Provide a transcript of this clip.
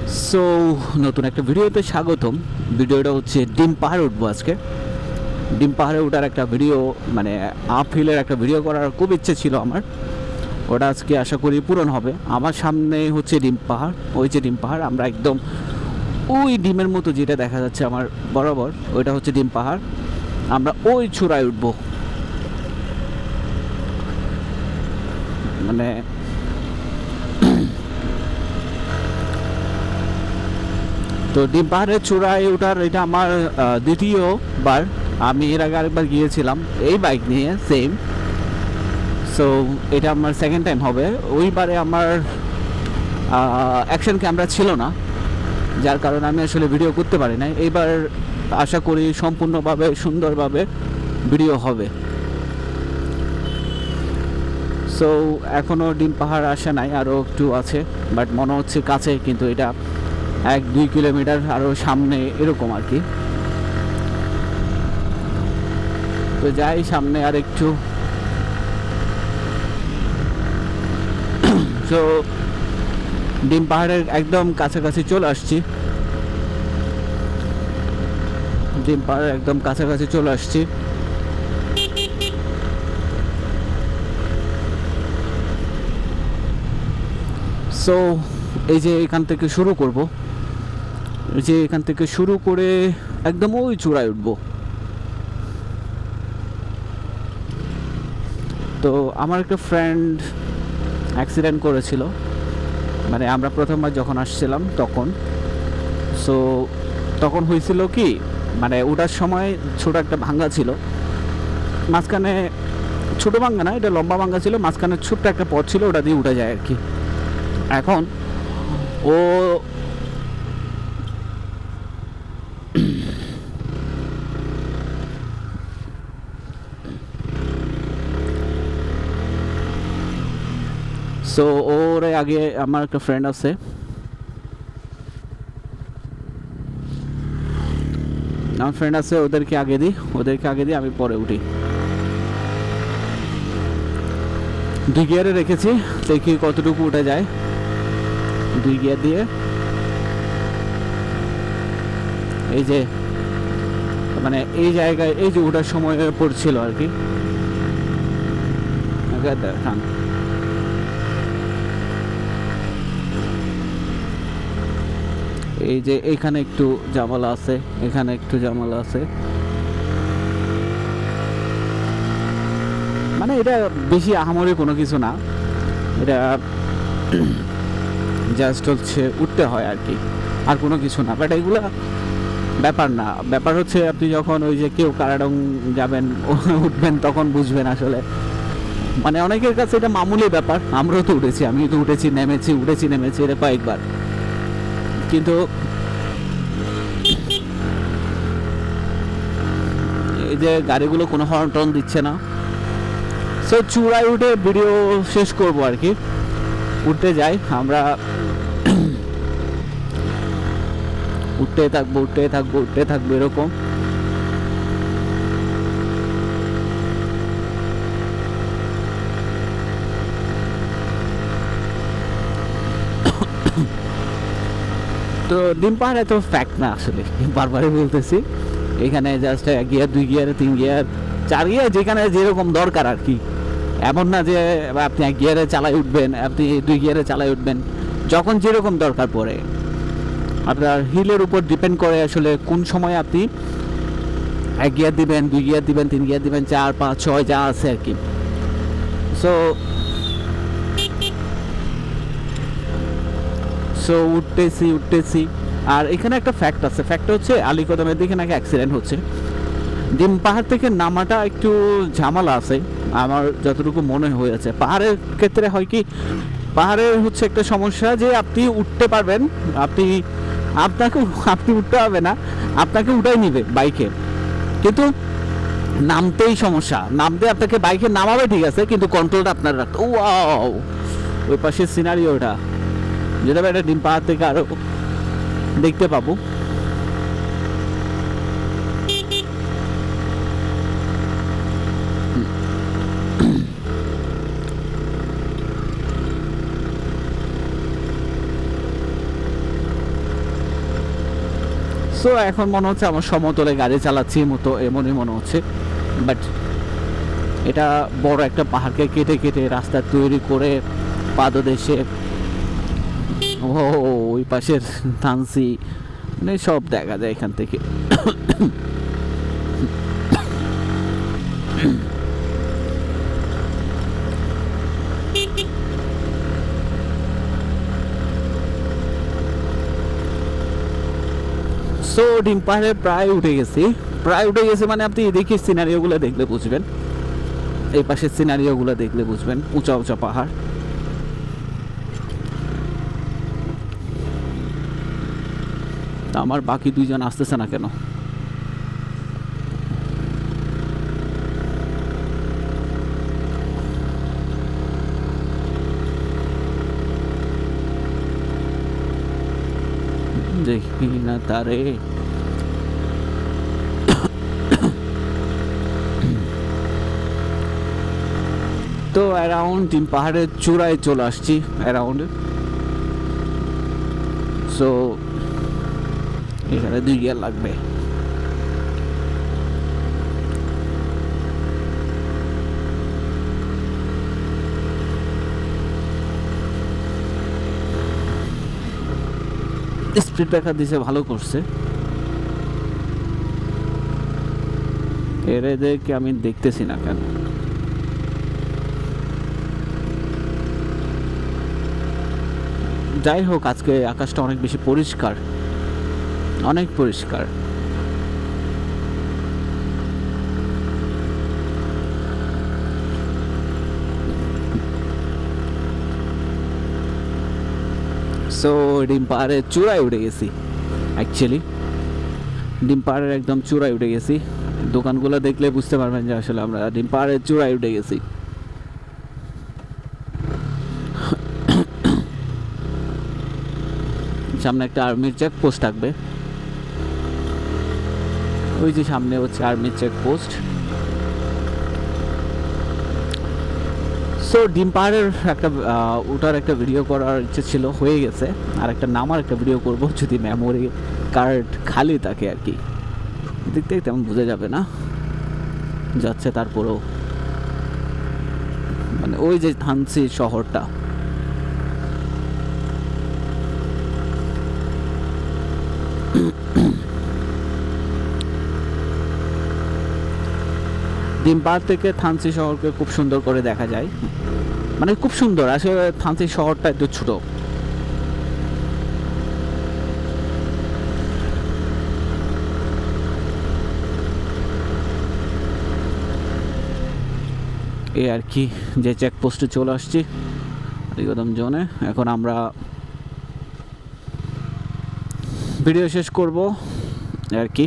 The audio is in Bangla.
সো নতুন একটা ভিডিওতে স্বাগতম। ভিডিওটা হচ্ছে ডিম পাহাড়ে উঠবো আজকে। ডিম পাহাড়ে ওঠার একটা ভিডিও, মানে আপ হিলের একটা ভিডিও করার খুব ইচ্ছে ছিল আমার। ওটা আজকে আশা করি পূরণ হবে। আমার সামনে হচ্ছে ডিম পাহাড়, ওই যে ডিম পাহাড়, আমরা একদম ওই ডিমের মতো যেটা দেখা যাচ্ছে আমার বরাবর, ওইটা হচ্ছে ডিম পাহাড়। আমরা ওই চূড়ায় উঠবো, মানে তো ডিম পাহাড়ের চূড়ায় ওঠার এটা আমার দ্বিতীয়বার। আমি এর আগে আরেকবার গিয়েছিলাম এই বাইক নিয়ে, সেম। সো এটা আমার সেকেন্ড টাইম হবে। ওইবারে আমার অ্যাকশন ক্যামেরা ছিল না, যার কারণে আমি আসলে ভিডিও করতে পারি না। এইবার আশা করি সম্পূর্ণভাবে সুন্দরভাবে ভিডিও হবে। সো এখনও ডিম পাহাড় আসে নাই, আরও একটু আছে, বাট মনে হচ্ছে কাছে, কিন্তু এটা 1-2 কিলোমিটার আরও সামনে এরকম আর কি। তো যাই সামনে আর একটু। তো ডিম পাহাড়ের একদম কাছাকাছি চলে আসছি, ডিম পাহাড়ের একদম কাছাকাছি চলে আসছি। সো এই যে এখান থেকে শুরু করব, এই যে এখান থেকে শুরু করে একদম ওই চূড়ায় উঠবো। তো আমার একটা ফ্রেন্ড অ্যাক্সিডেন্ট করেছিল, মানে আমরা প্রথমবার যখন আসছিলাম তখন। সো তখন হয়েছিল কি, মানে ওঠার সময় ছোট একটা ভাঙ্গা ছিল মাঝখানে, ছোট ভাঙ্গা না, এটা লম্বা ভাঙ্গা ছিল, মাঝখানে ছোট্ট একটা পথ ছিল, ওটা দিয়ে উঠা যায় আর কি। এখন ও সো ওর আগে আমার একটা ফ্রেন্ড আছে, আমার ফ্রেন্ড আছে, ওদেরকে আগে দিই, আমি পরে উঠি। 2 গিয়ারে রেখেছি, দেখি কতটুকু উঠে যায়। 2 গিয়ার দিয়ে এই যে, মানে এই জায়গায় এই যে ওঠার সময় পড়ছিল আর কি। দেখান, এই যে এইখানে একটু জামালা আছে, এখানে একটু জামালা আছে, মানে এটা বেশি আহামরি কোনো কিছু না, এটা জাস্ট হচ্ছে উঠতে হয় আর কি, আর কোনো কিছু না। বাট এগুলো ব্যাপার না, ব্যাপার হচ্ছে আপনি যখন ওই যে কেউ কারাডং যাবেন উঠবেন তখন বুঝবেন আসলে। মানে অনেকের কাছে এটা মামুলি ব্যাপার, আমরাও তো উঠেছি, আমি তো উঠেছি নেমেছি, উঠেছি নেমেছি, এটা কয়েকবার। কিন্তু এই যে গাড়িগুলো কোনো হর্ন টর্ন দিচ্ছে না। সো চূড়ায় উঠে ভিডিও শেষ করবো আর কি। উঠতে যাই আমরা, উঠতে থাকবো এরকম। তো ডিম পাহাড় এত ফ্যাক্ট না আসলে, বারবারই বলতেছি। এখানে just 1 gear, 2 gear, 3 gear, 4 gear, যেখানে যেরকম দরকার আর কি। এমন না যে আপনি 1 গিয়ারে চালায় উঠবেন, আপনি 2 গিয়ারে চালায় উঠবেন, যখন যেরকম দরকার পড়ে। আপনার হিলের উপর ডিপেন্ড করে আসলে কোন সময় আপনি 1 গিয়ার দিবেন, 2 গিয়ার দিবেন, 3 গিয়ার দিবেন, 4, 5, 6 যা আছে আর কি। সো সো উঠতেছি। আর এখানে একটা ফ্যাক্ট আছে, ফ্যাক্ট হচ্ছে আলীকদমের দিকে নাকি অ্যাক্সিডেন্ট হচ্ছে। ডিম পাহাড় থেকে নামাটা একটু ঝামেলা আছে আমার যতটুকু মনে হয়েছে। পাহাড়ের ক্ষেত্রে হয় কি, পাহাড়ের হচ্ছে একটা সমস্যা যে আপনি উঠতে পারবেন, আপনি উঠতে হবে না, আপনাকে উঠাই নিবে বাইকে, কিন্তু নামতেই সমস্যা। নামতে আপনাকে বাইকে নামাবে ঠিক আছে, কিন্তু কন্ট্রোলটা আপনার রাখতে। ওয়াও, ওই পাশের সিনারিওটা যেটা একটা ডিম পাহাড় থেকে আরো দেখতে পাবো। সো এখন মনে হচ্ছে আমার সমতলে গাড়ি চালাচ্ছি মতো এমনই মনে হচ্ছে, বাট এটা বড় একটা পাহাড়কে কেটে কেটে রাস্তা তৈরি করে পাদদেশে ওই পাশের থানসি মানে সব দেখা যায় এখান থেকে। সো ডিম পাহাড়ে প্রায় উঠে গেছি, মানে আপনি এদিকে সিনারিওগুলো দেখলে বুঝবেন, এই পাশের সিনারিওগুলো দেখলে বুঝবেন, উঁচা উঁচা পাহাড়। আমার বাকি দুইজন আসতেছে না কেন? দেখি না তারে। তো অ্যারাউন্ড ডিম পাহাড়ের চূড়ায় চলে আসছি অ্যারাউন্ড। সো এখানে 2 গিয়ার লাগবে। স্পিড ব্রেকার দিছে, ভালো করছে। এদেরকে আমি দেখতেছি না কেন? যাই হোক, আজকে আকাশটা অনেক বেশি পরিষ্কার, অনেক পরিষ্কার। সো ডিম পাহাড়ের চূড়ায় উঠে গেছি, অ্যাকচুয়ালি ডিম পাহাড়ের একদম চূড়ায় উঠে গেছি। দোকানগুলো দেখলে বুঝতে পারবেন যে আসলে আমরা ডিম পাহাড়ের চূড়ায় উঠে গেছি। সামনে একটা আর্মির চেকপোস্ট থাকবে, ওই যে সামনে হচ্ছে আর্মির চেকপোস্ট। সো ডিম পাহাড়ের একটা ওটার একটা ভিডিও করার ইচ্ছে ছিল, হয়ে গেছে। আর একটা নামার একটা ভিডিও করব যদি মেমোরি কার্ড খালি থাকে আর কি। দেখতে তেমন বোঝা যাবে না যাচ্ছে, তারপরেও মানে ওই যে থানসি শহরটা, ডিম পাহাড় থেকে থানসি শহরকে খুব সুন্দর করে দেখা যায়, মানে খুব সুন্দর। আসলে থানসি শহরটা একটু ছোট। এই আর কি, যে চেকপোস্টে চলে আসছি একদম জোনে। এখন আমরা ভিডিও শেষ করব আর কি।